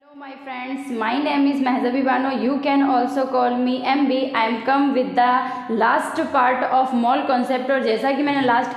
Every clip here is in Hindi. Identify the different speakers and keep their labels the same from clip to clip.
Speaker 1: Hello my friends, my name is Mahzabi Bano. You can also call me MB. I am come with the last part of mole concept। और जैसा कि मैंने लास्ट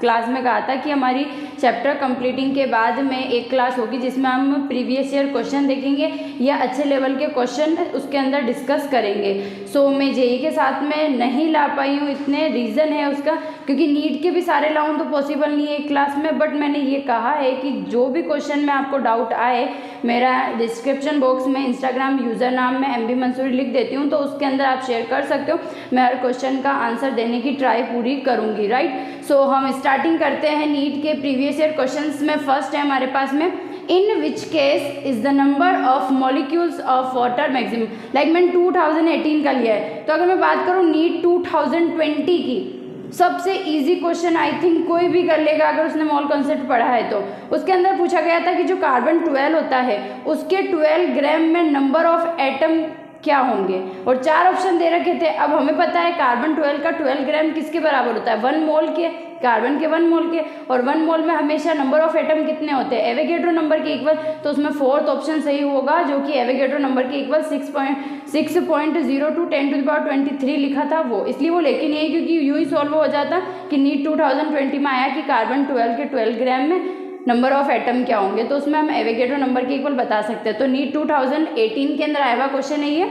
Speaker 1: क्लास में कहा था कि हमारी चैप्टर कंप्लीटिंग के बाद में एक क्लास होगी जिसमें हम प्रीवियस ईयर क्वेश्चन देखेंगे या अच्छे लेवल के क्वेश्चन उसके अंदर डिस्कस करेंगे। सो मैं जेई के साथ में नहीं ला पाई हूँ, इतने रीज़न है उसका, क्योंकि नीट के भी सारे लाऊं तो पॉसिबल नहीं है एक क्लास में। बट मैंने ये कहा है कि जो भी क्वेश्चन में आपको डाउट आए, मेरा डिस्क्रिप्शन बॉक्स में इंस्टाग्राम यूज़र नाम में MB मंसूरी लिख देती हूँ, तो उसके अंदर आप शेयर कर सकते हो। मैं हर क्वेश्चन का आंसर देने की ट्राई पूरी करूँगी, राइट। सो हम स्टार्टिंग करते हैं नीट के प्रीवियस ईयर क्वेश्चंस में। फर्स्ट है हमारे पास में, in which case is the number of molecules of water maximum. Like मैंने 2018 का लिया है, तो अगर मैं बात करूँ नीट 2020 की, सबसे इजी क्वेश्चन आई थिंक कोई भी कर लेगा अगर उसने मॉल कॉन्सेप्ट पढ़ा है तो। उसके अंदर पूछा गया था कि जो कार्बन 12 होता है उसके 12 ग्राम में नंबर ऑफ एटम क्या होंगे, और 4 ऑप्शन दे रखे थे। अब हमें पता है कार्बन 12 का 12 ग्राम किसके बराबर होता है, 1 मोल के, कार्बन के 1 मोल के, और 1 मोल में हमेशा नंबर ऑफ एटम कितने होते हैं, एवोगैड्रो नंबर के इक्वल। तो उसमें 4th ऑप्शन सही होगा, जो कि एवोगैड्रो नंबर के इक्वल 6.02 10⁻23 लिखा था वो, इसलिए वो लेकिन नहीं है क्योंकि यूँ ही सॉल्व हो जाता कि नीट 2020 में आया कि कार्बन 12 के 12 ग्राम में नंबर ऑफ एटम क्या होंगे, तो उसमें हम एवोगैड्रो नंबर के इक्वल बता सकते हैं। तो नीट 2018 के अंदर आया हुआ क्वेश्चन है ये।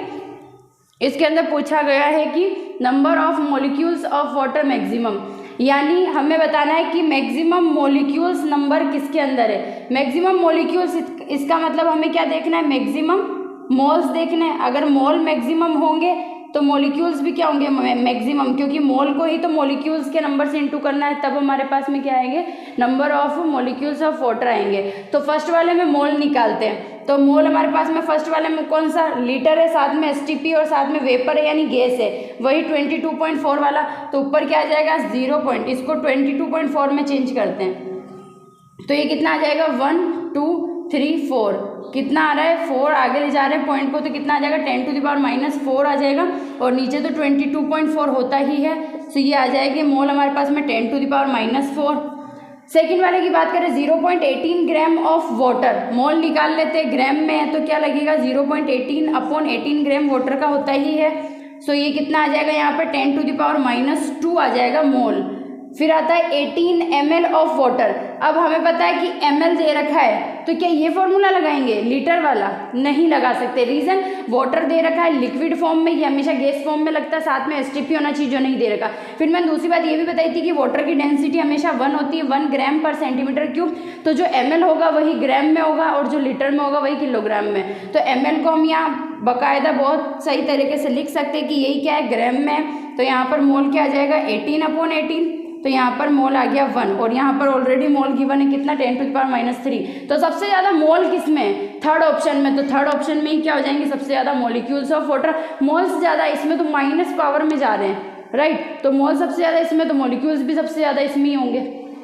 Speaker 1: इसके अंदर पूछा गया है कि number of molecules of water maximum, यानी हमें बताना है कि मैक्सिमम मॉलिक्यूल्स नंबर किसके अंदर है। मैक्सिमम मॉलिक्यूल्स, इसका मतलब हमें क्या देखना है, मैक्सिमम मोल्स देखने हैं। अगर मोल मैक्सिमम होंगे तो मॉलिक्यूल्स भी क्या होंगे, मैक्सिमम, क्योंकि मोल को ही तो मॉलिक्यूल्स के नंबर से इंटू करना है, तब हमारे पास में क्या आएंगे, number of molecules of water आएंगे। तो फर्स्ट वाले में मोल निकालते हैं, तो मोल हमारे पास में फर्स्ट वाले में कौन सा, लीटर है, साथ में STP और साथ में वेपर है यानी गैस है, वही 22.4 वाला। तो ऊपर क्या आ जाएगा 0 पॉइंट, इसको 22.4 में चेंज करते हैं, तो ये कितना आ जाएगा 1 2 3 4, कितना आ रहा है 4, आगे ले जा रहे हैं पॉइंट को, तो कितना आ जाएगा 10⁻⁻4 आ जाएगा, और नीचे तो 22.4 होता ही है, तो ये आ जाएगी मोल हमारे पास में 10⁻⁻4। सेकेंड वाले की बात करें 0.18 ग्राम ऑफ वाटर, मोल निकाल लेते हैं, ग्राम में है तो क्या लगेगा 0.18/18 ग्राम वाटर का होता ही है। सो ये कितना आ जाएगा यहाँ पर 10⁻2 आ जाएगा मोल। फिर आता है 18 ml ऑफ वाटर। अब हमें पता है कि ml दे रखा है, तो क्या ये फॉर्मूला लगाएंगे लीटर वाला, नहीं लगा सकते। रीज़न, वाटर दे रखा है लिक्विड फॉर्म में, ये हमेशा गैस फॉर्म में लगता है, साथ में STP होना चाहिए जो नहीं दे रखा। फिर मैंने दूसरी बात ये भी बताई थी कि वाटर की डेंसिटी हमेशा 1 होती है, 1 ग्राम पर सेंटीमीटर क्यूब, तो जो ml होगा वही ग्राम में होगा और जो लीटर में होगा वही किलोग्राम में। तो ml को हम यहाँ बाकायदा बहुत सही तरीके से लिख सकते हैं कि यही क्या है, ग्राम में। तो यहाँ पर मोल क्या आ जाएगा 18/18, तो यहाँ पर मोल आ गया 1, और यहाँ पर ऑलरेडी मोल गिवन है कितना 10⁻3। तो सबसे ज़्यादा मोल किस में, थर्ड ऑप्शन में। तो थर्ड ऑप्शन में ही क्या हो जाएंगे सबसे ज़्यादा मॉलिक्यूल्स ऑफ वाटर। मोल्स ज़्यादा इसमें तो माइनस पावर में जा रहे हैं, राइट। तो मोल सबसे ज़्यादा इसमें, तो मॉलिक्यूल्स भी सबसे ज़्यादा इसमें ही होंगे,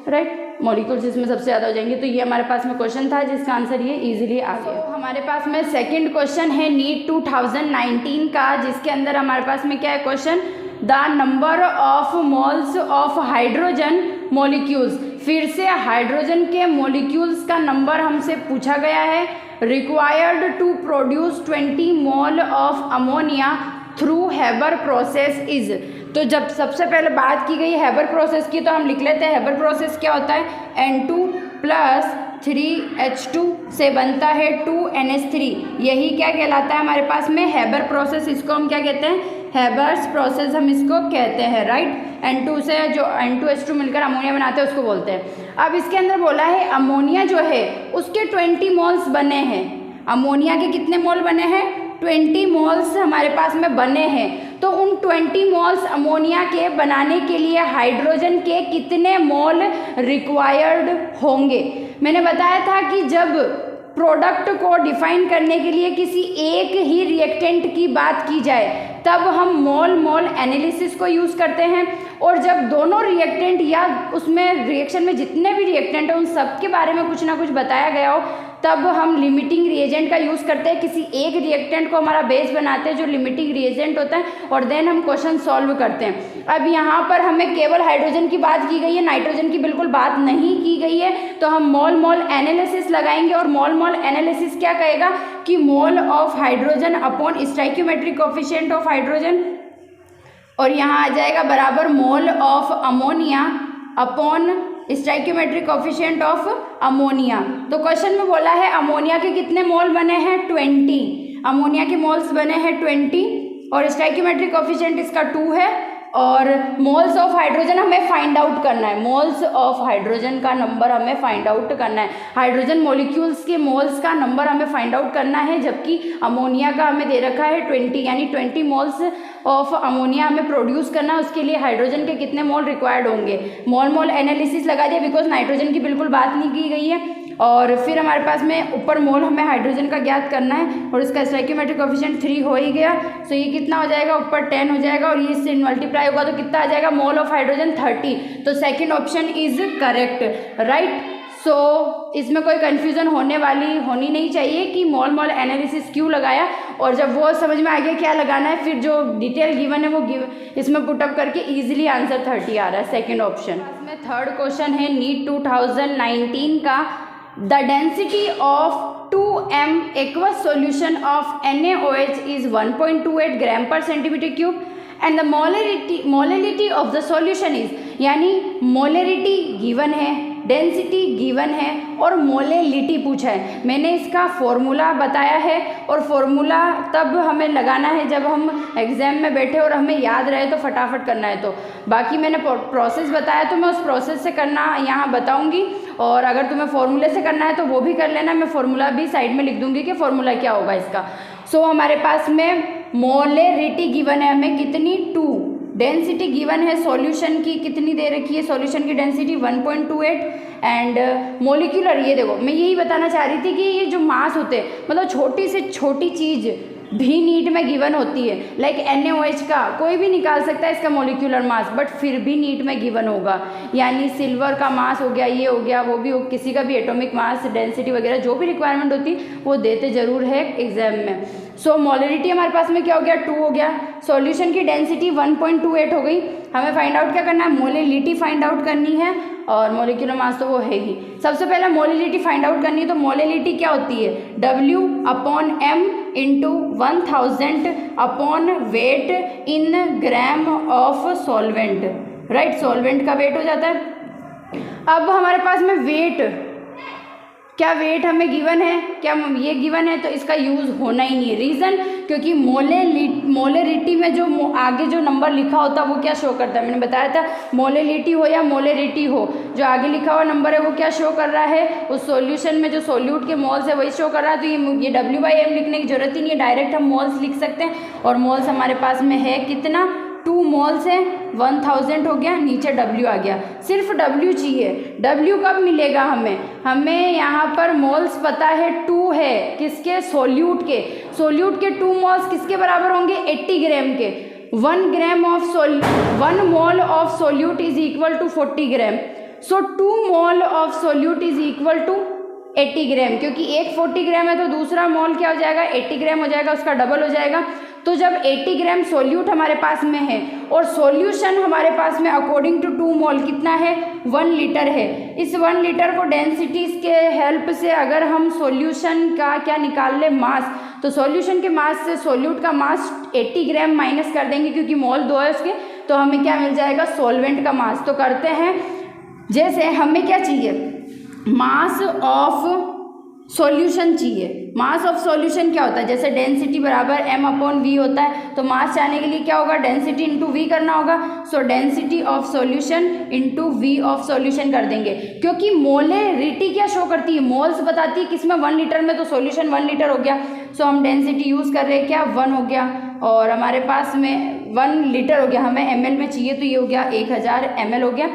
Speaker 1: राइट। मॉलिक्यूल्स इसमें सबसे ज़्यादा हो जाएंगे। तो ये हमारे पास में क्वेश्चन था जिसका आंसर ये इजीली आ गया। तो हमारे पास में सेकंड क्वेश्चन है नीट 2019 का, जिसके अंदर हमारे पास में क्या है question, the number of moles of hydrogen molecules. फिर से हाइड्रोजन के मॉलिक्यूल्स का नंबर हमसे पूछा गया है। Required to produce 20 mole of ammonia through Haber process is. तो जब सबसे पहले बात की गई हैबर प्रोसेस की, तो हम लिख लेते हैं हैबर प्रोसेस क्या होता है, N2 + 3H2 से बनता है 2NH3। यही क्या कहलाता है हमारे पास में हैबर प्रोसेस। इसको हम क्या कहते हैं, हैबर्स प्रोसेस हम इसको कहते हैं, राइट। N2 से जो N2H2 मिलकर अमोनिया बनाते हैं उसको बोलते हैं। अब इसके अंदर बोला है अमोनिया जो है उसके 20 मोल्स बने हैं। अमोनिया के कितने मोल बने हैं, 20 मोल्स हमारे पास में बने हैं। तो उन 20 मोल्स अमोनिया के बनाने के लिए हाइड्रोजन के कितने मोल रिक्वायर्ड होंगे। मैंने बताया था कि जब प्रोडक्ट को डिफाइन करने के लिए किसी एक ही रिएक्टेंट की बात की जाए तब हम मोल एनालिसिस को यूज़ करते हैं, और जब दोनों रिएक्टेंट या उसमें रिएक्शन में जितने भी रिएक्टेंट हैं उन सब के बारे में कुछ ना कुछ बताया गया हो, तब हम लिमिटिंग रिएजेंट का यूज़ करते हैं। किसी एक रिएक्टेंट को हमारा बेस बनाते हैं जो लिमिटिंग रिएजेंट होता है, और देन हम क्वेश्चन सॉल्व करते हैं। अब यहाँ पर हमें केवल हाइड्रोजन की बात की गई है, नाइट्रोजन की बिल्कुल बात नहीं की गई है, तो हम मोल मोल एनालिसिस लगाएंगे। और मोल मोल एनालिसिस क्या कहेगा कि mole of hydrogen upon stoichiometric coefficient of hydrogen, और यहाँ आ जाएगा बराबर मोल of ammonia upon stoichiometric coefficient of ammonia. तो क्वेश्चन में बोला है अमोनिया के कितने मोल बने हैं 20, अमोनिया के मोल्स बने हैं 20, और स्टोइकियोमेट्रिक कोएफिशिएंट इसका 2 है, और मोल्स ऑफ हाइड्रोजन हमें फाइंड आउट करना है। मोल्स ऑफ हाइड्रोजन का नंबर हमें फाइंड आउट करना है, हाइड्रोजन मॉलिक्यूल्स के मोल्स का नंबर हमें फाइंड आउट करना है, जबकि अमोनिया का हमें दे रखा है 20, यानी 20 मोल्स ऑफ अमोनिया हमें प्रोड्यूस करना है। उसके लिए हाइड्रोजन के कितने मोल रिक्वायर्ड होंगे, मोल मोल एनालिसिस लगा दिया, बिकॉज नाइट्रोजन की बिल्कुल बात नहीं की गई है। और फिर हमारे पास में ऊपर मोल हमें हाइड्रोजन का ज्ञात करना है, और इसका स्टोइकियोमेट्रिक कोएफिशिएंट 3 हो ही गया, सो ये कितना हो जाएगा, ऊपर 10 हो जाएगा, और ये इससे मल्टीप्लाई होगा तो कितना आ जाएगा, मोल ऑफ हाइड्रोजन 30। तो second option is correct, right. So इसमें कोई कन्फ्यूज़न होनी नहीं चाहिए कि मोल मोल एनालिसिस क्यों लगाया, और जब वो समझ में आ गया क्या लगाना है, फिर जो डिटेल गिवन है वो इसमें पुटअप करके इजीली आंसर 30 आ रहा है, सेकंड ऑप्शन। इसमें थर्ड क्वेश्चन है नीट 2019 का, the density of 2m aqueous solution of NaOH is 1.28 ग्राम पर centimetre cube and the molarity of the solution is, यानी मोलरिटी गिवन है, डेंसिटी गिवन है और मोलेलिटी पूछा है। मैंने इसका फॉर्मूला बताया है, और फॉर्मूला तब हमें लगाना है जब हम एग्जाम में बैठे और हमें याद रहे तो फटाफट करना है। तो बाकी मैंने प्रोसेस बताया तो मैं उस प्रोसेस से करना यहाँ बताऊँगी, और अगर तुम्हें फॉर्मूले से करना है तो वो भी कर लेना, मैं फॉर्मूला भी साइड में लिख दूँगी कि फॉर्मूला क्या होगा इसका। सो हमारे पास में मोलेरिटी गिवन है हमें कितनी 2, डेंसिटी गिवन है सॉल्यूशन की कितनी दे रखी है, सॉल्यूशन की डेंसिटी 1.28 एंड मोलिकुलर, ये देखो मैं यही बताना चाह रही थी कि ये जो मास होते हैं, मतलब छोटी से छोटी चीज़ भी नीट में गिवन होती है, लाइक NaOH का कोई भी निकाल सकता है इसका मोलिकुलर मास, बट फिर भी नीट में गिवन होगा, यानी सिल्वर का मास हो गया, ये हो गया, वो भी हो, किसी का भी एटॉमिक मास डेंसिटी वगैरह जो भी रिक्वायरमेंट होती वो देते ज़रूर है एग्जाम में। सो मोलरिटी हमारे पास में क्या हो गया 2 हो गया, सॉल्यूशन की डेंसिटी 1.28 हो गई, हमें फाइंड आउट क्या करना है, मोलेलिटी फाइंड आउट करनी है, और मोलिकुलर मास तो वो है ही। सबसे पहले मोलेलिटी फाइंड आउट करनी है, तो मोलेलिटी क्या होती है, W/m into 1000 upon weight in gram of solvent, right, solvent का वेट हो जाता है। अब हमारे पास में वेट, क्या वेट हमें गिवन है, क्या ये गिवन है, तो इसका यूज़ होना ही नहीं है। रीज़न, क्योंकि मोलेरिटी में जो आगे जो नंबर लिखा होता है वो क्या शो करता है, मैंने बताया था मोलेलिटी हो या मोलेरिटी हो, जो आगे लिखा हुआ नंबर है वो क्या शो कर रहा है, उस सॉल्यूशन में जो सोल्यूट के मोल्स है वही शो कर रहा है। तो ये W/m लिखने की जरूरत ही नहीं है, डायरेक्ट हम मोल्स लिख सकते हैं, और मोल्स हमारे पास में है कितना 2 मोल्स है, 1000 हो गया, नीचे W आ गया, सिर्फ W चाहिए। W कब मिलेगा हमें यहाँ पर मोल्स पता है 2 है, किसके, सोल्यूट के 2 मोल्स किसके बराबर होंगे 80 ग्राम के, 1 mole of solute is equal to 40 gram, so 2 mole of solute is equal to 80 gram, क्योंकि एक 40 ग्राम है तो दूसरा मोल क्या हो जाएगा 80 ग्राम हो जाएगा, उसका डबल हो जाएगा। तो जब 80 ग्राम सोल्यूट हमारे पास में है और सॉल्यूशन हमारे पास में अकॉर्डिंग टू 2 मोल कितना है 1 लीटर है, इस 1 लीटर को डेंसिटीज के हेल्प से अगर हम सॉल्यूशन का क्या निकाल ले मास, तो सॉल्यूशन के मास से सोल्यूट का मास 80 ग्राम माइनस कर देंगे, क्योंकि मोल 2 है उसके, तो हमें क्या मिल जाएगा सॉल्वेंट का मास। तो करते हैं, जैसे हमें क्या चाहिए, मास ऑफ सॉल्यूशन चाहिए। मास ऑफ सॉल्यूशन क्या होता है, जैसे डेंसिटी बराबर m/v होता है, तो मास चाहने के लिए क्या होगा, डेंसिटी इंटू v करना होगा। सो density of solution into v of solution कर देंगे, क्योंकि मोलेरिटी क्या शो करती है, मोल्स बताती है किसमें 1 लीटर में, तो सॉल्यूशन 1 लीटर हो गया। सो हम डेंसिटी यूज़ कर रहे हैं क्या 1 हो गया, और हमारे पास में 1 लीटर हो गया, हमें ml में चाहिए तो ये हो गया 1000 ml हो गया।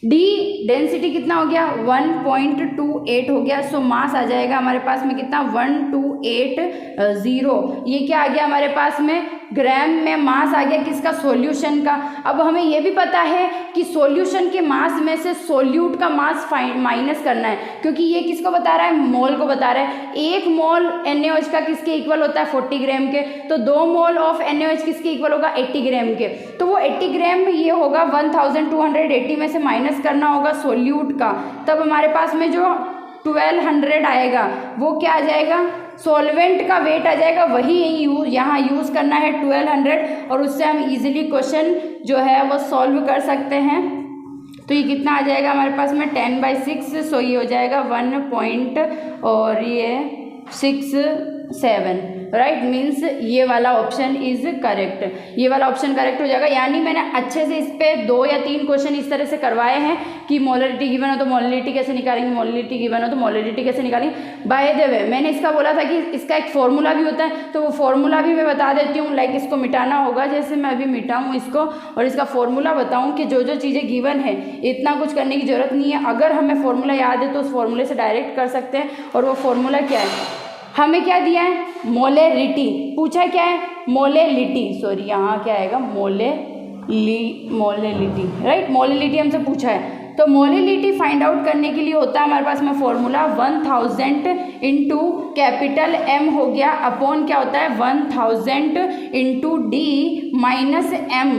Speaker 1: डी डेंसिटी कितना हो गया 1.28 हो गया। सो मास आ जाएगा हमारे पास में कितना 128 ये क्या आ गया हमारे पास में, ग्राम में मास आ गया किसका, सॉल्यूशन का। अब हमें ये भी पता है कि सॉल्यूशन के मास में से सोल्यूट का मास माइनस करना है, क्योंकि ये किसको बता रहा है, मोल को बता रहा है। 1 मोल NaOH का किसके इक्वल होता है, 40 ग्राम के। तो 2 मोल ऑफ NaOH किसके इक्वल होगा, 80 ग्राम के। तो वो 80 ग्राम ये होगा 1280 में से माइनस करना होगा सोल्यूट का, तब हमारे पास में जो 1200 आएगा वो क्या आ जाएगा, सॉल्वेंट का वेट आ जाएगा। वही यहाँ यूज़ करना है 1200, और उससे हम इजीली क्वेश्चन जो है वो सॉल्व कर सकते हैं। तो ये कितना आ जाएगा हमारे पास में 10/6, सो ये हो जाएगा 1 और ये 67, राइट। मीन्स ये वाला ऑप्शन इज करेक्ट, ये वाला ऑप्शन करेक्ट हो जाएगा। यानी मैंने अच्छे से इस पे 2 या 3 क्वेश्चन इस तरह से करवाए हैं कि मोलरिटी गिवन हो तो मोलरिटी कैसे निकालेंगे, मोलरिटी गिवन हो तो मोलरिटी कैसे निकालेंगे। बाय द वे मैंने इसका बोला था कि इसका एक फॉर्मूला भी होता है, तो वो फॉर्मूला भी मैं बता देती हूँ। लाइक इसको मिटाना होगा, जैसे मैं अभी मिटाऊँ इसको और इसका फॉर्मूला बताऊँ कि जो जो चीज़ें गिवन है इतना कुछ करने की ज़रूरत नहीं है। अगर हमें फॉर्मूला याद है तो उस फॉर्मूले से डायरेक्ट कर सकते हैं। और वो फॉर्मूला क्या है, हमें क्या दिया है, मोलेरिटी पूछा, क्या है, मोलेलिटी, सॉरी यहाँ क्या आएगा, मोलेलिटी, राइट। मोलेलिटी हमसे पूछा है, तो मोलेलिटी फाइंड आउट करने के लिए होता है हमारे पास में फॉर्मूला 1000 इंटू कैपिटल M हो गया अपॉन क्या होता है 1000 इंटू D माइनस M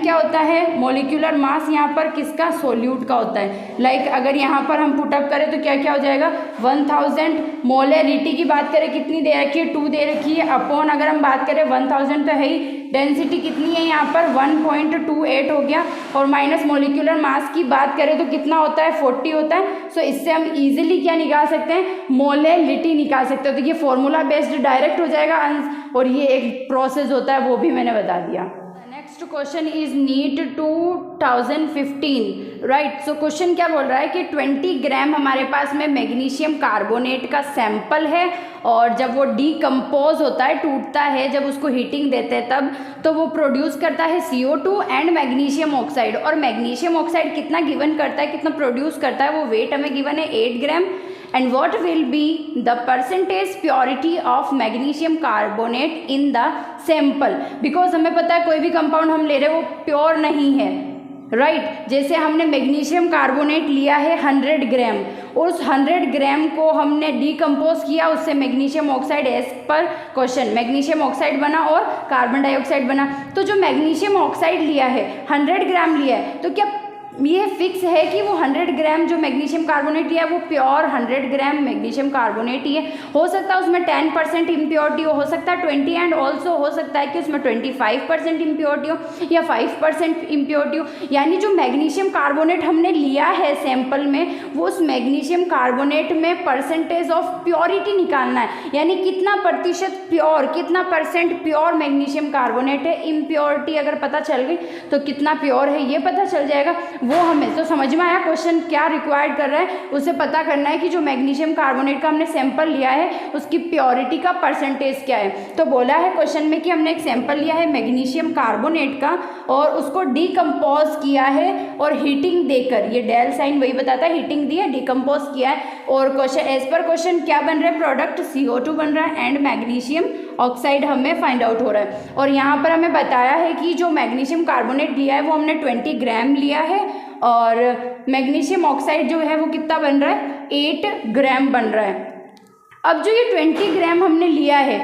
Speaker 1: क्या होता है, मोलिकुलर मास यहाँ पर किसका, सोल्यूट का होता है। लाइक अगर यहाँ पर हम पुटअप करें तो क्या क्या हो जाएगा, 1000 मोलेरिटी की बात करें कितनी दे रखी है, 2 दे रखी है, अपॉन अगर हम बात करें 1000 तो है ही, डेंसिटी कितनी है यहाँ पर 1.28 हो गया, और माइनस मोलिकुलर मास की बात करें तो कितना होता है 40 होता है। सो इससे हम इजीली क्या निकाल सकते हैं, मोलेलिटी निकाल सकते हैं। तो ये फॉर्मूला बेस्ड डायरेक्ट हो जाएगा, और ये एक प्रोसेस होता है वो भी मैंने बता दिया। Next question is NEET 2015, right. So question क्या बोल रहा है कि 20 ग्राम हमारे पास में मैग्नीशियम कार्बोनेट का सैंपल है, और जब वो डीकम्पोज होता है, टूटता है, जब उसको हीटिंग देते हैं तब, तो वो प्रोड्यूस करता है CO2 एंड मैग्नीशियम ऑक्साइड। और मैग्नीशियम ऑक्साइड कितना गिवन करता है, कितना प्रोड्यूस करता है, वो वेट हमें गिवन है 8 ग्राम। And what will be the percentage purity of magnesium carbonate in the sample. Because हमें पता है कोई भी कंपाउंड हम ले रहे हैं वो प्योर नहीं है, राइट। जैसे हमने मैग्नीशियम कार्बोनेट लिया है 100 ग्राम, उस 100 ग्राम को हमने डीकम्पोज किया, उससे magnesium oxide as per question magnesium oxide बना और कार्बन डाइऑक्साइड बना। तो जो मैग्नीशियम ऑक्साइड लिया है 100 ग्राम लिया है, तो क्या ये फिक्स है कि वो 100 ग्राम जो मैग्नीशियम कार्बोनेट लिया है वो प्योर 100 ग्राम मैग्नीशियम कार्बोनेट ही है। हो सकता है उसमें 10% इम्प्योरिटी हो सकता है 20, एंड ऑल्सो हो सकता है कि उसमें 25% इम्प्योरिटी हो या 5% इम्प्योरिटी हो। यानी जो मैग्नीशियम कार्बोनेट हमने लिया है सैंपल में, वो उस मैग्नीशियम कार्बोनेट में परसेंटेज ऑफ प्योरिटी निकालना है, यानी कितना प्रतिशत प्योर, कितना % प्योर मैग्नीशियम कार्बोनेट है। इम्प्योरिटी अगर पता चल गई तो कितना प्योर है ये पता चल जाएगा। वो हमें तो समझ में आया क्वेश्चन क्या रिक्वायर्ड कर रहा है, उसे पता करना है कि जो मैग्नीशियम कार्बोनेट का हमने सैंपल लिया है उसकी प्योरिटी का परसेंटेज क्या है। तो बोला है क्वेश्चन में कि हमने एक सैंपल लिया है मैग्नीशियम कार्बोनेट का और उसको डीकम्पोज किया है और हीटिंग देकर, ये डेल साइन वही बताता है, हीटिंग दी है, डीकम्पोज किया है, और क्वेश्चन एज पर क्वेश्चन क्या बन रहा है, प्रोडक्ट CO2 बन रहा है एंड मैग्नीशियम ऑक्साइड हमें फाइंड आउट हो रहा है। और यहाँ पर हमें बताया है कि जो मैग्नीशियम कार्बोनेट लिया है वो हमने 20 ग्राम लिया है, और मैग्नीशियम ऑक्साइड जो है वो कितना बन रहा है 8 ग्राम बन रहा है। अब जो ये 20 ग्राम हमने लिया है,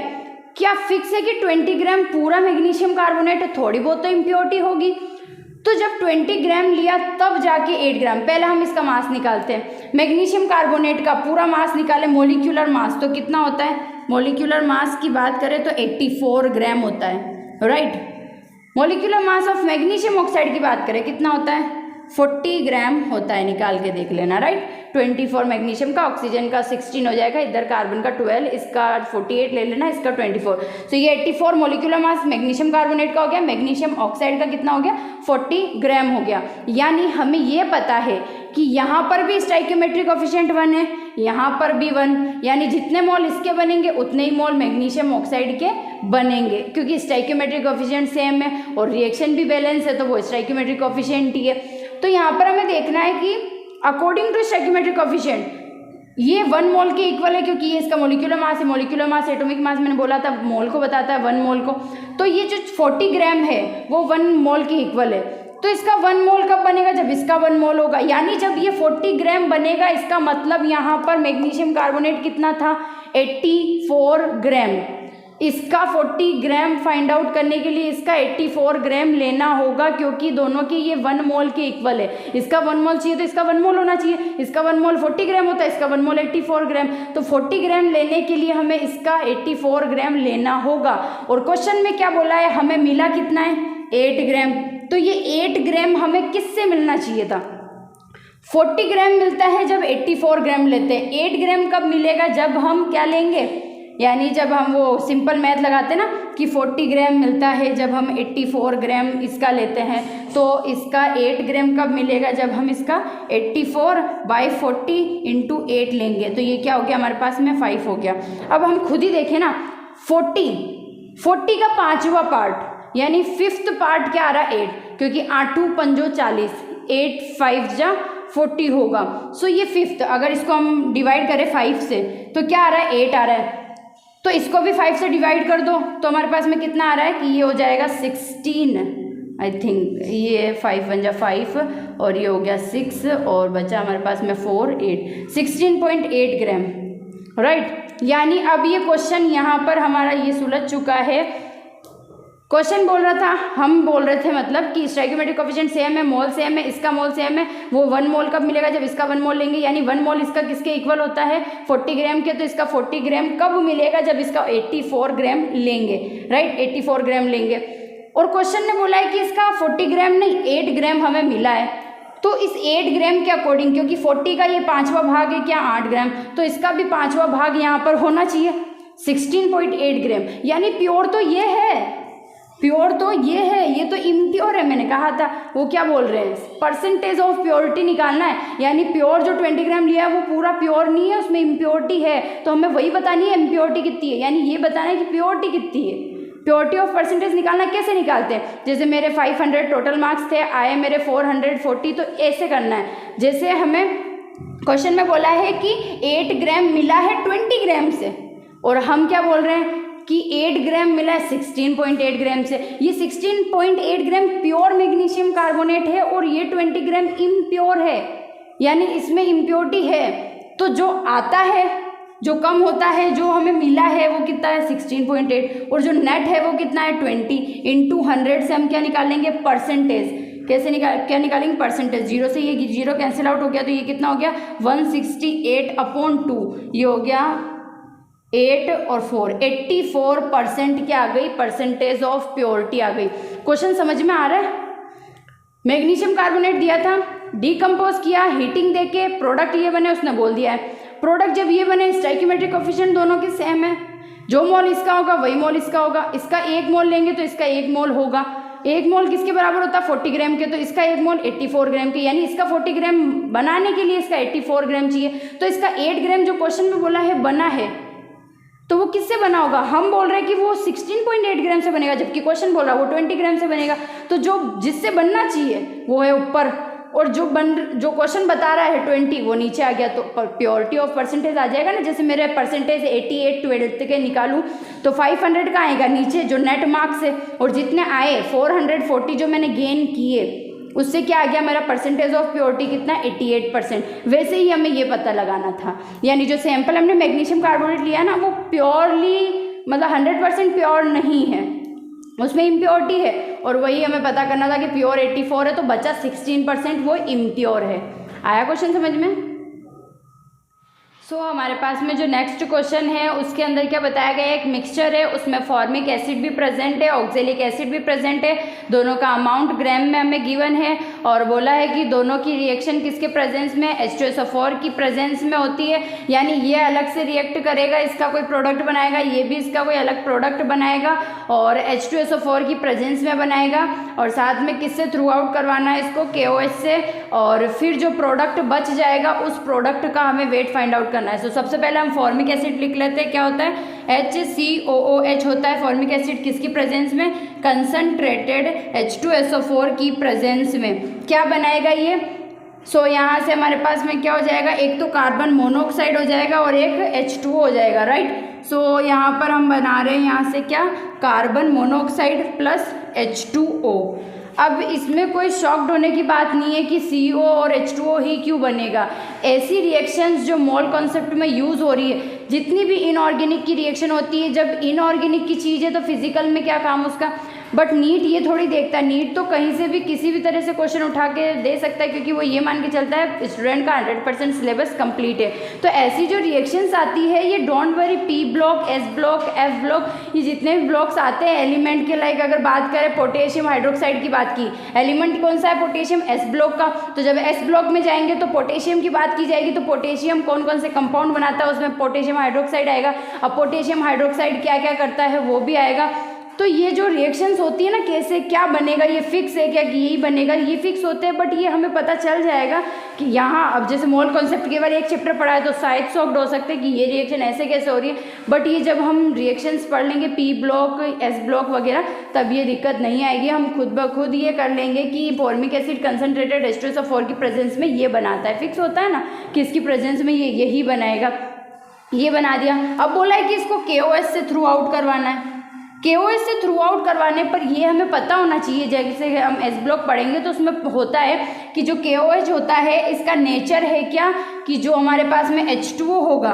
Speaker 1: क्या फिक्स है कि 20 ग्राम पूरा मैग्नीशियम कार्बोनेट है, थोड़ी बहुत तो इम्प्योरिटी होगी। तो जब 20 ग्राम लिया तब जाके 8 ग्राम, पहले हम इसका मास निकालते हैं। मैग्नीशियम कार्बोनेट का पूरा मास निकाले, मोलिकुलर मास तो कितना होता है, मोलिकुलर मास की बात करें तो 84 ग्राम होता है, right. Molecular mass of magnesium oxide की बात करें कितना होता है, 40 ग्राम होता है, निकाल के देख लेना, राइट। 24 मैग्नीशियम का, ऑक्सीजन का 16 हो जाएगा, इधर कार्बन का 12, इसका 48 ले लेना, इसका 24। तो ये 84 मोलिकुलर मास मैग्नीशियम कार्बोनेट का हो गया, मैग्नीशियम ऑक्साइड का कितना हो गया 40 ग्राम हो गया। यानी हमें ये पता है कि यहाँ पर भी स्टाइकियोमेट्रिक कोएफिशिएंट 1 है, यहाँ पर भी 1, यानी जितने मोल इसके बनेंगे उतने ही मोल मैग्नीशियम ऑक्साइड के बनेंगे, क्योंकि स्टाइकियोमेट्रिक कोएफिशिएंट सेम है और रिएक्शन भी बैलेंस है, तो वो स्टाइकियोमेट्रिक कोएफिशिएंट ही है। तो यहाँ पर हमें देखना है कि अकॉर्डिंग टू स्टाइकियोमेट्रिक कोएफिशिएंट ये 1 मोल के इक्वल है क्योंकि ये इसका मोलिकुलर मास है। मोलिकुलर मास एटॉमिक मास मैंने बोला था मोल को बताता है, 1 मोल को। तो ये जो 40 ग्राम है वो 1 मोल के इक्वल है। तो इसका 1 मोल कब बनेगा? जब इसका 1 मोल होगा, यानी जब ये 40 ग्राम बनेगा। इसका मतलब यहाँ पर मैग्नीशियम कार्बोनेट कितना था? 84 ग्राम। इसका 40 ग्राम फाइंड आउट करने के लिए इसका 84 ग्राम लेना होगा, क्योंकि दोनों के ये 1 मोल के इक्वल है। इसका 1 मोल चाहिए तो इसका 1 मोल होना चाहिए। इसका 1 मोल 40 ग्राम होता है, इसका 1 मोल 84 ग्राम। तो 40 ग्राम लेने के लिए हमें इसका 84 ग्राम लेना होगा। और क्वेश्चन में क्या बोला है? हमें मिला कितना है? 8 ग्राम। तो ये 8 ग्राम हमें किससे मिलना चाहिए था? 40 ग्राम मिलता है जब 84 ग्राम लेते हैं। 8 ग्राम कब मिलेगा? जब हम क्या लेंगे, यानी जब हम वो सिंपल मैथ लगाते हैं ना कि 40 ग्राम मिलता है जब हम 84 ग्राम इसका लेते हैं। तो इसका 8 ग्राम कब मिलेगा? जब हम इसका 84/40 × 8 लेंगे। तो ये क्या हो गया हमारे पास में? 5 हो गया। अब हम खुद ही देखें ना, 40 का 5वां पार्ट यानी 5th पार्ट क्या आ रहा है? 8, क्योंकि 8 पंजो 40, 8 5 जा 40 होगा। सो ये 5th, अगर इसको हम डिवाइड करें 5 से तो क्या आ रहा है? 8 आ रहा है। तो इसको भी 5 से डिवाइड कर दो तो हमारे पास में कितना आ रहा है कि ये हो जाएगा 16 आई थिंक। ये 5 1 जा 5 और ये हो गया 6 और बचा हमारे पास में 4 8 16.8 ग्राम, राइट। यानी अब ये क्वेश्चन यहाँ पर हमारा ये सुलझ चुका है। क्वेश्चन बोल रहा था, हम बोल रहे थे मतलब कि स्टोइकियोमेट्रिक कोएफिशिएंट सेम है, मोल सेम है, इसका मोल सेम है। वो 1 मोल कब मिलेगा? जब इसका 1 मोल लेंगे। यानी 1 मोल इसका किसके इक्वल होता है? 40 ग्राम के। तो इसका 40 ग्राम कब मिलेगा? जब इसका 84 ग्राम लेंगे, राइट। 84 ग्राम लेंगे। और क्वेश्चन ने बोला है कि इसका 40 ग्राम नहीं 8 ग्राम हमें मिला है। तो इस 8 ग्राम के अकॉर्डिंग, क्योंकि 40 का ये 5वां भाग है क्या? 8 ग्राम, तो इसका भी 5वां भाग यहाँ पर होना चाहिए 16.8 ग्राम। यानी प्योर तो ये है, प्योर तो ये है, ये तो इम्प्योर है। मैंने कहा था वो क्या बोल रहे हैं? परसेंटेज ऑफ प्योरिटी निकालना है। यानी प्योर जो 20 ग्राम लिया है वो पूरा प्योर नहीं है, उसमें इम्प्योरिटी है। तो हमें वही बतानी है इम्प्योरिटी कितनी है, यानी ये बताना है कि प्योरिटी कितनी है। प्योरिटी ऑफ परसेंटेज निकालना कैसे निकालते हैं? जैसे मेरे 500 टोटल मार्क्स थे, आए मेरे 440, तो ऐसे करना है। जैसे हमें क्वेश्चन में बोला है कि 8 ग्राम मिला है 20 ग्राम से, और हम क्या बोल रहे हैं कि 8 ग्राम मिला है 16.8 ग्राम से। ये 16.8 ग्राम प्योर मैग्नीशियम कार्बोनेट है और ये 20 ग्राम इम्प्योर है, यानी इसमें इम्प्योरिटी है। तो जो आता है, जो कम होता है, जो हमें मिला है वो कितना है? 16.8, और जो नेट है वो कितना है? 20 × 100 से हम क्या निकालेंगे? परसेंटेज। कैसे क्या निकालेंगे? परसेंटेज। 0 से ये 0 कैंसिल आउट हो गया, तो ये कितना हो गया? 168/2। ये हो गया 8 और 4, 84% क्या आ गई? परसेंटेज ऑफ प्योरिटी आ गई। क्वेश्चन समझ में आ रहा है? मैग्नीशियम कार्बोनेट दिया था, डिकम्पोज किया, हीटिंग देके प्रोडक्ट ये बने, उसने बोल दिया है। प्रोडक्ट जब ये बने, स्टोइकियोमेट्रिक कोएफिशिएंट दोनों के सेम है। जो मोल इसका होगा वही मोल इसका होगा। इसका 1 मोल लेंगे तो इसका 1 मोल होगा। 1 मोल किसके बराबर होता है? 40 ग्राम के। तो इसका 1 मोल 84 ग्राम के, यानी इसका 40 ग्राम बनाने के लिए इसका 84 ग्राम चाहिए। तो इसका 8 ग्राम जो क्वेश्चन में बोला है बना है, तो वो किससे बना होगा? हम बोल रहे हैं कि वो 16.8 ग्राम से बनेगा, जबकि क्वेश्चन बोला वो 20 ग्राम से बनेगा। तो जो जिससे बनना चाहिए वो है ऊपर, और जो क्वेश्चन बता रहा है 20 वो नीचे आ गया। तो प्योरिटी ऑफ परसेंटेज आ जाएगा ना। जैसे मेरे परसेंटेज 88 12th के निकालूं तो 500 का आएगा नीचे जो नेट मार्क्स है, और जितने आए 440 जो मैंने गेन किए उससे क्या आ गया मेरा परसेंटेज ऑफ प्योरिटी कितना? 88%। वैसे ही हमें ये पता लगाना था, यानी जो सैंपल हमने मैग्नीशियम कार्बोनेट लिया ना वो प्योरली मतलब 100% प्योर नहीं है, उसमें इम्प्योरिटी है। और वही हमें पता करना था कि प्योर 84 है, तो बचा 16% वो इम्प्योर है। आया क्वेश्चन समझ में? हमारे पास में जो नेक्स्ट क्वेश्चन है उसके अंदर क्या बताया गया है? एक मिक्सचर है, उसमें फॉर्मिक एसिड भी प्रेजेंट है, ऑक्जेलिक एसिड भी प्रेजेंट है। दोनों का अमाउंट ग्राम में हमें गिवन है, और बोला है कि दोनों की रिएक्शन किसके प्रेजेंस में? H2SO4 की प्रेजेंस में होती है। यानी ये अलग से रिएक्ट करेगा, इसका कोई प्रोडक्ट बनाएगा, ये भी इसका कोई अलग प्रोडक्ट बनाएगा, और H2SO4 की प्रेजेंस में बनाएगा। और साथ में किससे थ्रू आउट करवाना है इसको? KOH से। और फिर जो प्रोडक्ट बच जाएगा उस प्रोडक्ट का हमें वेट फाइंड आउट करना है। तो सबसे पहले हम फॉर्मिक एसिड लिख लेते हैं। क्या होता है? HCOOH होता है फॉर्मिक एसिड किसकी प्रेजेंस में? कंसंट्रेटेड H2SO4 की प्रेजेंस में। क्या बनाएगा ये? सो यहाँ से हमारे पास में क्या हो जाएगा, एक तो कार्बन मोनोऑक्साइड हो जाएगा और एक H2O हो जाएगा, राइट। सो यहाँ पर हम बना रहे हैं यहाँ से क्या, कार्बन मोनोऑक्साइड प्लस H2O। अब इसमें कोई शॉक्ड होने की बात नहीं है कि CO और H2O ही क्यों बनेगा। ऐसी रिएक्शंस जो मोल कॉन्सेप्ट में यूज़ हो रही है, जितनी भी इनऑर्गेनिक की रिएक्शन होती है, जब इनऑर्गेनिक की चीज़ है तो फिजिकल में क्या काम उसका, बट नीट ये थोड़ी देखता है। नीट तो कहीं से भी किसी भी तरह से क्वेश्चन उठा के दे सकता है, क्योंकि वो ये मान के चलता है स्टूडेंट का 100% सिलेबस कंप्लीट है। तो ऐसी जो रिएक्शंस आती है, ये don't worry, P block, S block, F block, ये जितने भी ब्लॉक्स आते हैं एलिमेंट के, लाइक अगर बात करें पोटेशियम हाइड्रोक्साइड की बात की, एलिमेंट कौन सा है, पोटेशियम, S ब्लॉक का। तो जब S ब्लॉक में जाएंगे तो पोटेशियम की बात की जाएगी, तो पोटेशियम कौन कौन से कंपाउंड बनाता है, उसमें पोटेशियम हाइड्रोक्साइड आएगा। अब पोटेशियम हाइड्रोक्साइड क्या क्या करता है वो भी आएगा। तो ये जो रिएक्शंस होती है ना, कैसे क्या बनेगा, ये फिक्स है क्या कि यही बनेगा, ये फिक्स होते हैं, बट ये हमें पता चल जाएगा कि यहाँ अब जैसे मोल कॉन्सेप्ट के बारे एक चैप्टर पढ़ा है तो शायद शॉक्ड हो सकते हैं कि ये रिएक्शन ऐसे कैसे हो रही है, बट ये जब हम रिएक्शंस पढ़ लेंगे P ब्लॉक, S ब्लॉक वगैरह, तब ये दिक्कत नहीं आएगी। हम खुद ब खुद ये कर लेंगे कि फॉर्मिक एसिड कंसनट्रेटेड H2SO4 की प्रेजेंस में ये बनाता है, फिक्स होता है ना कि इसकी प्रेजेंस में ये यही बनाएगा, ये बना दिया। अब बोला है कि इसको KOH से थ्रू आउट करवाना है। KOH से थ्रू आउट करवाने पर ये हमें पता होना चाहिए, जैसे हम S ब्लॉक पढ़ेंगे तो उसमें होता है कि जो KOH होता है इसका नेचर है क्या, कि जो हमारे पास में H2O होगा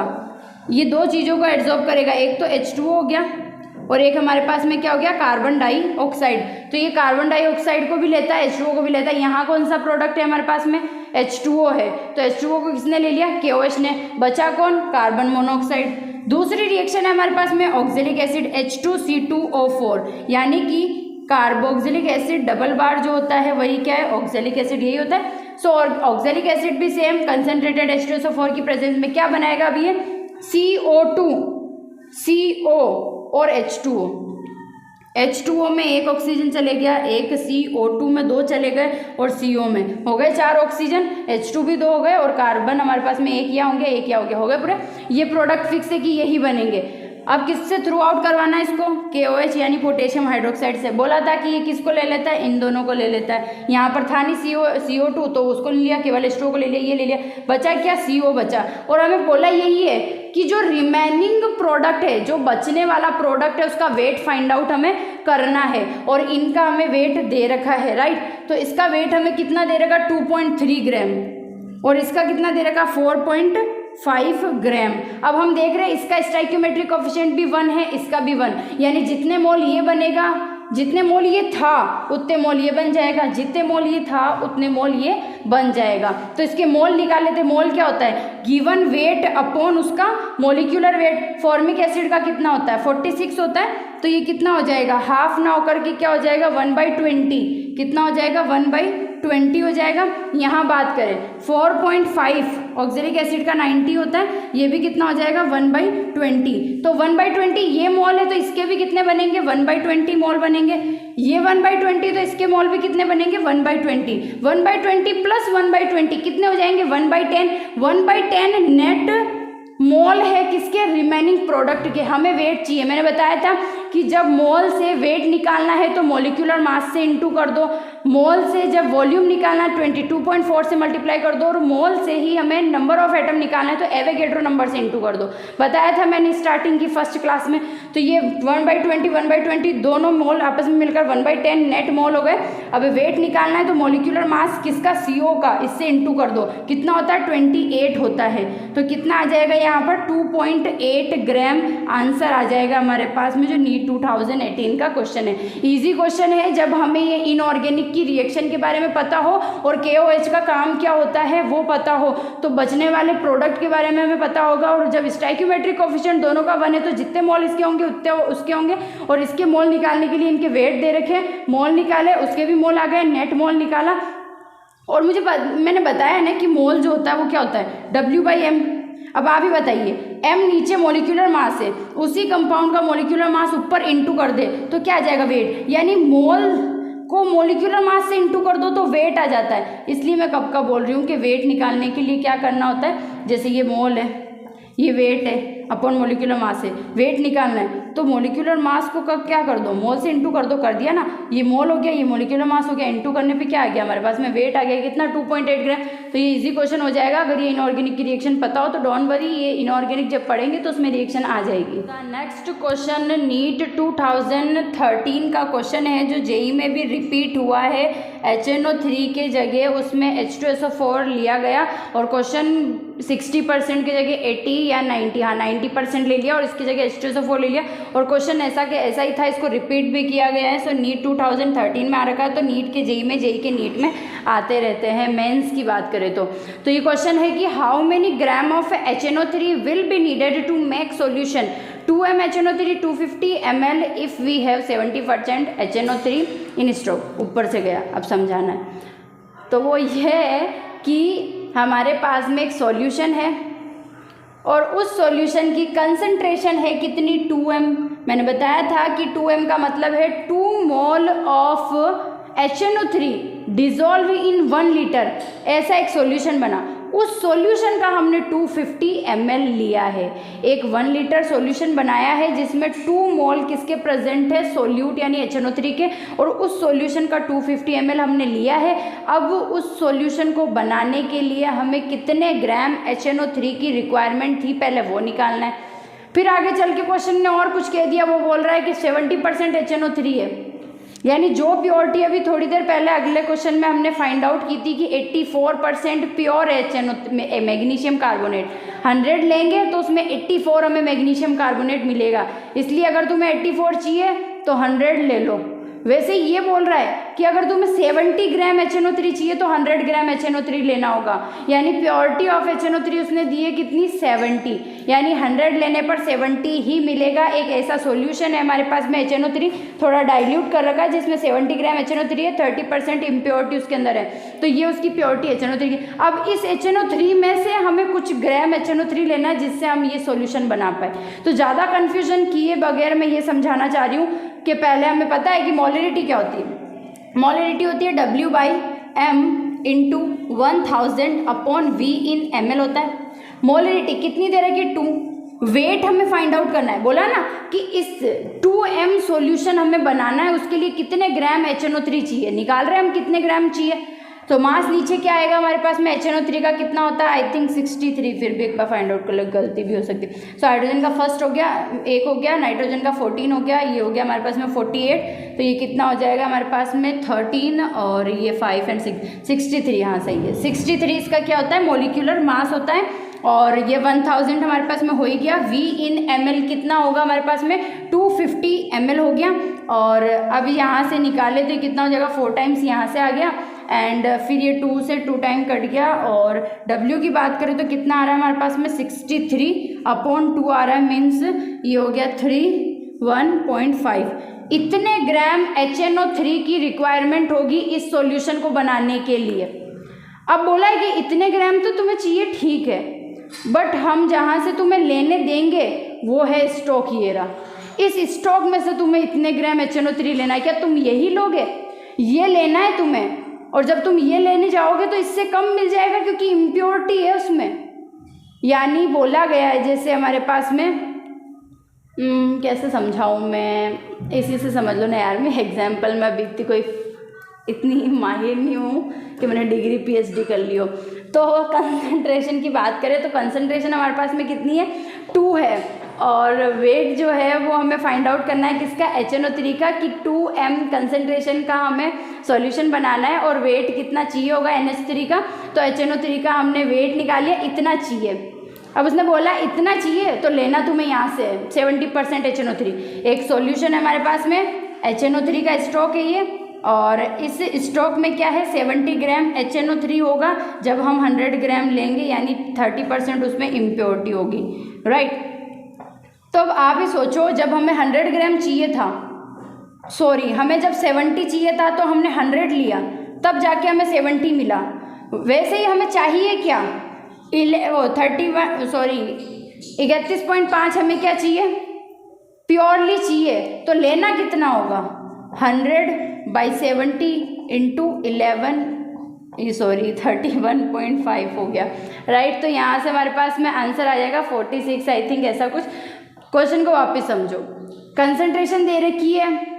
Speaker 1: ये दो चीज़ों को एब्जॉर्ब करेगा, एक तो H2O हो गया और एक हमारे पास में क्या हो गया, कार्बन डाइऑक्साइड। तो ये कार्बन डाइऑक्साइड को भी लेता है, H2O को भी लेता है। यहाँ कौन सा प्रोडक्ट है हमारे पास में, H2O है, तो H2O को किसने ले लिया, KOH ने, बचा कौन, कार्बन मोनोऑक्साइड। दूसरी रिएक्शन है हमारे पास में ऑक्जेलिक एसिड H2C2O4, यानी कि कार्बोक्सिलिक एसिड डबल बार जो होता है वही क्या है, ऑक्जेलिक एसिड, यही होता है। सो ऑक्जेलिक एसिड भी सेम कंसनट्रेटेड H2SO4 की प्रेजेंस में क्या बनाएगा, अभी ये CO2, CO और H2O में एक ऑक्सीजन चले गया, एक CO2 में दो चले गए और CO में हो गए 4 ऑक्सीजन, H2 भी 2 हो गए और कार्बन हमारे पास में एक या होंगे, एक या हो गया, हो गए पूरे। ये प्रोडक्ट फिक्स है कि यही बनेंगे। अब किससे थ्रू आउट करवाना है इसको, KOH यानी पोटेशियम हाइड्रोक्साइड से। बोला था कि ये किसको ले लेता है, इन दोनों को ले लेता है। यहाँ पर था नहीं CO2 तो उसको ले लिया, केवल H2O को ले लिया, ये ले लिया, बचा क्या, CO बचा। और हमें बोला यही है कि जो रिमेनिंग प्रोडक्ट है, जो बचने वाला प्रोडक्ट है, उसका वेट फाइंड आउट हमें करना है और इनका हमें वेट दे रखा है, राइट। तो इसका वेट हमें कितना दे रखा, 2.3 ग्राम और इसका कितना दे रखा, 4.5 ग्राम। अब हम देख रहे हैं इसका स्टाइक्योमेट्रिक कोफिशिएंट भी 1 है, इसका भी 1, यानी जितने मोल ये बनेगा, जितने मोल ये था उतने मोल ये बन जाएगा, जितने मोल ये था उतने मोल ये बन जाएगा। तो इसके मोल निकाल लेते। मोल क्या होता है, गिवन वेट अपॉन उसका मोलिक्यूलर वेट। फॉर्मिक एसिड का कितना होता है, 46 होता है, तो ये कितना हो जाएगा, हाफ ना होकर के क्या हो जाएगा, 1/20, कितना हो जाएगा, 1/20 हो जाएगा। यहाँ बात करें 4.5 ऑक्जेलिक एसिड का 90 होता है, ये भी कितना हो जाएगा, 1/20। तो 1/20 ये मोल है तो इसके भी कितने बनेंगे, 1/20 मोल बनेंगे। ये 1/20 तो इसके मोल भी कितने बनेंगे, 1/20। 1/20 प्लस 1/20 कितने हो जाएंगे, 1/10। 1/10 नेट मोल है किसके, रिमेनिंग प्रोडक्ट के। हमें वेट चाहिए, मैंने बताया था कि जब मोल से वेट निकालना है तो मोलिकुलर मास से इनटू कर दो, मोल से जब वॉल्यूम निकालना है 22.4 से मल्टीप्लाई कर दो, और मोल से ही हमें नंबर ऑफ एटम निकालना है तो एवोगैड्रो नंबर से इनटू कर दो। बताया था मैंने स्टार्टिंग की फर्स्ट क्लास में। तो ये 1/20 1/20 दोनों मोल आपस में मिलकर 1/10 नेट मोल हो गए। अब वेट निकालना है तो मोलिकुलर मास किसका, CO का, इससे इनटू कर दो, कितना होता है, 28 होता है। तो कितना आ जाएगा यहाँ पर, 2.8 ग्राम आंसर आ जाएगा हमारे पास में, जो नीट 2018 का क्वेश्चन है। इजी क्वेश्चन है, जब हमें ये इनऑर्गेनिक की रिएक्शन के बारे में पता हो और KOH का काम क्या होता है वो पता हो, तो बचने वाले प्रोडक्ट के बारे में हमें पता होगा। और जब स्टाइक्योमेट्रिक कोफिशिएंट दोनों का 1 है तो जितने मोल इसके होंगे उतने उसके होंगे, और इसके मोल निकालने के लिए इनके वेट दे रखे, मोल निकाले, उसके भी मोल आ गए, नेट मोल निकाला। और मैंने बताया ना कि मोल जो होता है वो क्या होता है, W/M। अब आप ही बताइए, M नीचे मोलिकुलर मास है, उसी कंपाउंड का मोलिकुलर मास ऊपर इनटू कर दे तो क्या आ जाएगा, वेट। यानी मोल को मोलिकुलर मास से इनटू कर दो तो वेट आ जाता है। इसलिए मैं कब का बोल रही हूँ कि वेट निकालने के लिए क्या करना होता है, जैसे ये मोल है, ये वेट है, अपॉन मोलिकुलर मास है, वेट निकालना है तो मोलिकुलर मास को क्या कर दो, मोल से इंटू कर दो, कर दिया ना, ये मोल हो गया, ये मोलिकुलर मास हो गया, इंटू करने पे क्या आ गया हमारे पास में वेट आ गया कितना 2.8 ग्राम। तो ये इजी क्वेश्चन हो जाएगा। अगर ये इनऑर्गेनिक की रिएक्शन पता हो तो डोंट वरी, ये इनऑर्गेनिक जब पढ़ेंगे तो उसमें रिएक्शन आ जाएगी। नेक्स्ट क्वेश्चन नीट 2013 का क्वेश्चन है जो जेई में भी रिपीट हुआ है। HNO3 के जगह उसमें H2SO4 लिया गया और क्वेश्चन 60% की जगह 80 या 90, हाँ 90% ले लिया और इसकी जगह H2SO4 ले लिया और क्वेश्चन ऐसा कि ऐसा ही था, इसको रिपीट भी किया गया है। सो नीट 2013 में आ रखा है, तो नीट के जेई में, जेई के नीट में आते रहते हैं। मेंस की बात करें तो ये क्वेश्चन है कि how many gram of HNO3 will be needed to make solution 2m HNO3 250 ml if we have 70% HNO3 in stock. ऊपर से गया, अब समझाना है। तो वो ये है कि हमारे पास में एक सॉल्यूशन है और उस सॉल्यूशन की कंसंट्रेशन है कितनी 2m। मैंने बताया था कि 2m का मतलब है 2 mole of HNO3 dissolve in 1 litre. ऐसा एक सॉल्यूशन बना, उस सॉल्यूशन का हमने 250 ml लिया है। एक 1 लीटर सॉल्यूशन बनाया है जिसमें 2 मोल किसके प्रेजेंट है, सोल्यूट यानी HNO3 के, और उस सॉल्यूशन का 250 ml हमने लिया है। अब उस सॉल्यूशन को बनाने के लिए हमें कितने ग्राम HNO3 की रिक्वायरमेंट थी, पहले वो निकालना है। फिर आगे चल के क्वेश्चन ने और कुछ कह दिया, वो बोल रहा है कि 70% HNO3 है, यानी जो प्योरिटी अभी थोड़ी देर पहले अगले क्वेश्चन में हमने फाइंड आउट की थी कि 84% प्योर HNO मैग्नीशियम कार्बोनेट, 100 लेंगे तो उसमें 84 हमें मैग्नीशियम कार्बोनेट मिलेगा। इसलिए अगर तुम्हें 84 चाहिए तो 100 ले लो। वैसे ये बोल रहा है कि अगर तुम्हें 70 ग्राम HNO3 चाहिए तो 100 ग्राम HNO3 लेना होगा, यानी प्योरिटी ऑफ HNO3 उसने दी है कितनी 70, यानी 100 लेने पर 70 ही मिलेगा। एक ऐसा सॉल्यूशन है हमारे पास में HNO3 थोड़ा डाइल्यूट कर रखा है जिसमें 70 ग्राम HNO3 है, 30% इम्प्योरिटी उसके अंदर है, तो ये उसकी प्योरिटी HNO3 की। अब इस HNO3 में से हमें कुछ ग्राम HNO3 लेना है जिससे हम ये सॉल्यूशन बना पाए। तो ज़्यादा कन्फ्यूजन किए बगैर मैं ये समझाना चाह रही हूँ कि पहले हमें पता है कि मोलरिटी क्या होती है। मोलरिटी होती है W/m इंटू 1000 अपॉन V इन ml होता है। मोलरिटी कितनी दे रखी है 2। वेट हमें फाइंड आउट करना है, बोला ना कि इस 2m सॉल्यूशन हमें बनाना है, उसके लिए कितने ग्राम HNO3 चाहिए, निकाल रहे हैं हम कितने ग्राम चाहिए। तो मास नीचे क्या आएगा हमारे पास में HNO3 का कितना होता है, आई थिंक 63, फिर भी एक बार फाइंड आउट कर लो, गलती भी हो सकती है। सो हाइड्रोजन का फर्स्ट हो गया 1 हो गया, नाइट्रोजन का 14 हो गया, ये हो गया हमारे पास में 48, तो ये कितना हो जाएगा हमारे पास में 13 और ये 5 एंड 6 63, हाँ सही है 63 इसका क्या होता है मोलिकुलर मास होता है। और ये 1000 हमारे पास में हो ही गया। V इन ml कितना होगा हमारे पास में 250 ml हो गया। और अब यहाँ से निकाले तो कितना हो जाएगा 4 टाइम्स यहाँ से आ गया एंड फिर ये 2 से 2 टाइम कट गया। और W की बात करें तो कितना आ रहा है हमारे पास में 63 अपॉन 2 आ रहा है, मीन्स ये हो गया 1.5। इतने ग्राम HNO3 की रिक्वायरमेंट होगी इस सॉल्यूशन को बनाने के लिए। अब बोला है कि इतने ग्राम तो तुम्हें चाहिए, ठीक है, बट हम जहाँ से तुम्हें लेने देंगे वो है स्टॉक ये रहा। इस स्टॉक में से तुम्हें इतने ग्राम HNO3 लेना है, क्या तुम यही लोगे, ये लेना है तुम्हें। और जब तुम ये लेने जाओगे तो इससे कम मिल जाएगा क्योंकि इम्प्योरिटी है उसमें। यानी बोला गया है जैसे हमारे पास में कैसे समझाऊँ मैं, इसी से समझ लो ना यार, मैं एग्जाम्पल में अभी इतनी कोई इतनी माहिर नहीं हूँ कि मैंने डिग्री PhD कर ली हो। तो कंसंट्रेशन की बात करें तो कंसंट्रेशन हमारे पास में कितनी है 2 है, और वेट जो है वो हमें फाइंड आउट करना है किसका HNO3 का, कि 2m कंसंट्रेशन का हमें सॉल्यूशन बनाना है और वेट कितना चाहिए होगा NH3 का। तो HNO3 का हमने वेट निकाल लिया, इतना चाहिए। अब उसने बोला इतना चाहिए तो लेना तुम्हें यहाँ से 70% HNO3। एक सॉल्यूशन है हमारे पास में HNO3 का स्टॉक है ये, और इस स्टॉक में क्या है 70 ग्राम HNO3 होगा। जब हम 100 ग्राम लेंगे यानी 30% उसमें इम्प्योरिटी होगी, राइट। तो अब आप ही सोचो, जब हमें 100 ग्राम चाहिए था, सॉरी हमें जब 70 चाहिए था तो हमने 100 लिया, तब जाके हमें 70 मिला। वैसे ही हमें चाहिए क्या 31.5 हमें क्या चाहिए प्योरली चाहिए, तो लेना कितना होगा 100/70 इंटू 11 ये सॉरी 31.5 हो गया, राइट। तो यहाँ से हमारे पास में आंसर आ जाएगा 46 आई थिंक, ऐसा कुछ। क्वेश्चन को वापस समझो, कंसंट्रेशन दे रखी है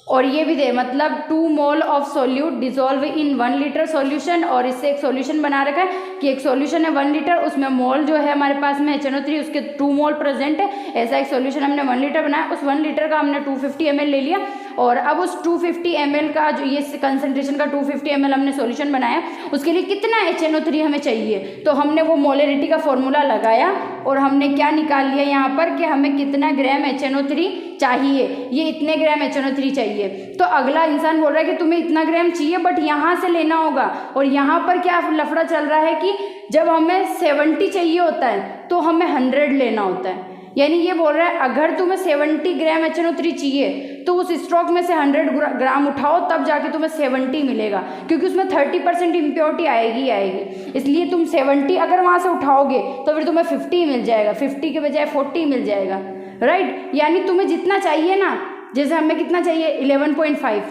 Speaker 1: और ये भी दे, मतलब 2 mole of solute dissolve in 1 litre solution, और इससे एक सॉल्यूशन बना रखा है कि एक सॉल्यूशन है 1 लीटर, उसमें मोल जो है हमारे पास में HNO3 उसके 2 मोल प्रेजेंट है। ऐसा एक सॉल्यूशन हमने 1 लीटर बनाया, उस 1 लीटर का हमने 250 ml ले लिया, और अब उस 250 ml का जो ये कंसंट्रेशन का 250 ml हमने सॉल्यूशन बनाया, उसके लिए कितना HNO3 हमें चाहिए, तो हमने वो मोलरिटी का फॉर्मूला लगाया और हमने क्या निकाल लिया यहाँ पर कि हमें कितना ग्राम HNO3 चाहिए, ये इतने ग्राम HNO3 चाहिए। तो अगला इंसान बोल रहा है कि तुम्हें इतना ग्राम चाहिए बट यहाँ से लेना होगा, और यहाँ पर क्या लफड़ा चल रहा है कि जब हमें 70 चाहिए होता है तो हमें 100 लेना होता है। यानी ये बोल रहा है अगर तुम्हें 70 ग्राम HNO3 चाहिए तो उस स्ट्रोक में से 100 ग्राम उठाओ, तब जाके तुम्हें 70 मिलेगा, क्योंकि उसमें 30% इम्प्योरिटी आएगी आएगी। इसलिए तुम 70 अगर वहाँ से उठाओगे तो फिर तुम्हें 50 मिल जाएगा, 50 के बजाय 40 मिल जाएगा, राइट। यानी तुम्हें जितना चाहिए ना, जैसे हमें कितना चाहिए 11.5,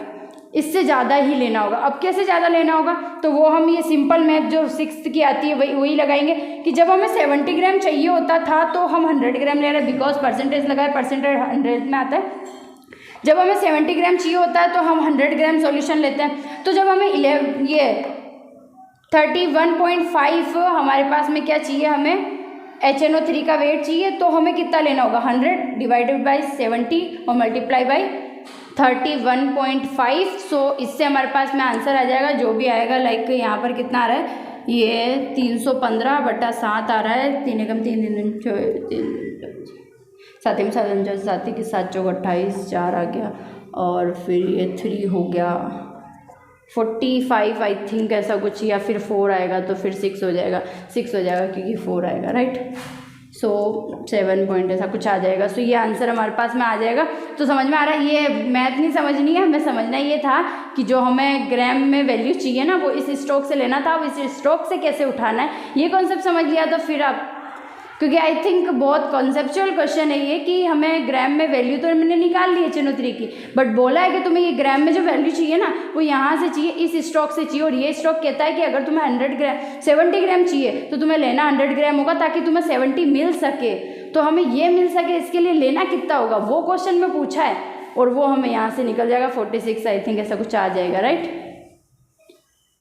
Speaker 1: इससे ज़्यादा ही लेना होगा। अब कैसे ज़्यादा लेना होगा, तो वो हम ये सिंपल मैथ जो 6th की आती है वही लगाएंगे कि जब हमें 70 ग्राम चाहिए होता था तो हम 100 ग्राम ले रहे हैं, बिकॉज परसेंटेज लगाए, परसेंटेज 100 में आता है। जब हमें 70 ग्राम चाहिए होता है तो हम 100 ग्राम सॉल्यूशन लेते हैं। तो जब हमें ये 31.5 हमारे पास में क्या चाहिए, हमें HNO3 का वेट चाहिए, तो हमें कितना लेना होगा 100 डिवाइडेड बाई 70 और मल्टीप्लाई बाई 31.5। सो इससे हमारे पास में आंसर आ जाएगा जो भी आएगा, लाइक यहाँ पर कितना आ रहा है, ये 315/7 आ रहा है। 3 एकम 3 7 में 7 के 7 चौक 28, 4 आ गया, और फिर ये 3 हो गया 45 आई थिंक, ऐसा कुछ, या फिर 4 आएगा तो फिर 6 हो जाएगा, 6 हो जाएगा क्योंकि 4 आएगा, राइट। सो 7 पॉइंट ऐसा कुछ आ जाएगा। सो ये आंसर हमारे पास में आ जाएगा। तो समझ में आ रहा है, ये मैथ नहीं समझनी है, हमें समझना ये था कि जो हमें ग्राम में वैल्यू चाहिए ना वो इस स्ट्रोक से लेना था, अब इस स्ट्रोक से कैसे उठाना है, ये कॉन्सेप्ट समझ लिया तो फिर आप, क्योंकि आई थिंक बहुत कॉन्सेप्चुअल क्वेश्चन है ये कि हमें ग्राम में वैल्यू तो मैंने निकाल ली HNO3 की, बट बोला है कि तुम्हें ये ग्राम में जो वैल्यू चाहिए ना वो यहाँ से चाहिए, इस स्ट्रोक से चाहिए, और ये स्ट्रोक कहता है कि अगर तुम्हें 70 ग्राम चाहिए तो तुम्हें लेना 100 ग्राम होगा ताकि तुम्हें 70 मिल सके। तो हमें ये मिल सके इसके लिए लेना कितना होगा वो क्वेश्चन में पूछा है, और वो हमें यहाँ से निकल जाएगा 46 आई थिंक, ऐसा कुछ आ जाएगा, राइट।